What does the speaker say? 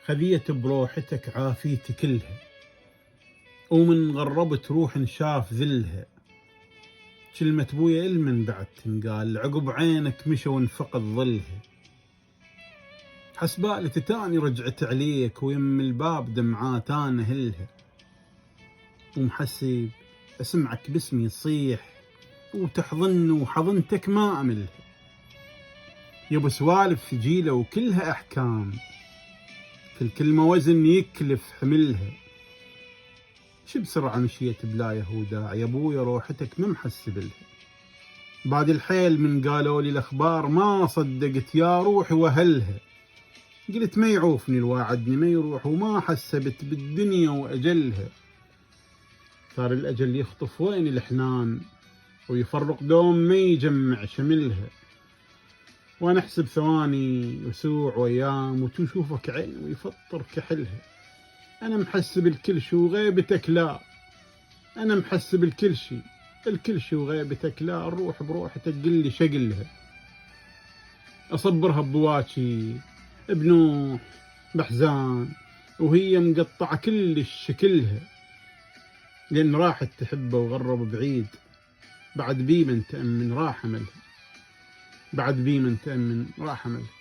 خذيت بروحتك عافيتي كلها، ومن غربت روح نشاف ذلها. كلمة بويا المن بعد تنقال، عقب عينك مشى وانفقد ظلها. حسبالي تاني رجعت عليك، ويم الباب دمعات انا هلها. ومحسب اسمعك باسمي تصيح، وتحضن وحضنتك ما املها. يبو سوالف ثقيلة وكلها احكام، كل كلمة وزن يكلف حملها. بسرعة مشيت بلا يهودا يا ابويا، روحتك ما محسب لها. بعد الحيل من قالوا لي الاخبار ما صدقت يا روحي واهلها. قلت ما يعوفني الواعدني ما يروح، وما حسبت بالدنيا واجلها. صار الاجل يخطف وين الحنان، ويفرق دوم ما يجمع شملها. وانا احسب ثواني وسوع وايام، وتشوفك عين ويفطر كحلها. انا محسب الكل شي وغيبتك لا، انا محسب الكل شي وغيبتك لا. الروح بروحتك قل لي شقلها. اصبرها بواكي بنوح بحزان، وهي مقطعة كل شكلها. لان راحت تحبه وغرب بعيد، بعد بيمن تأمن راح ملها. بعد بيمن تأمن راح ملها.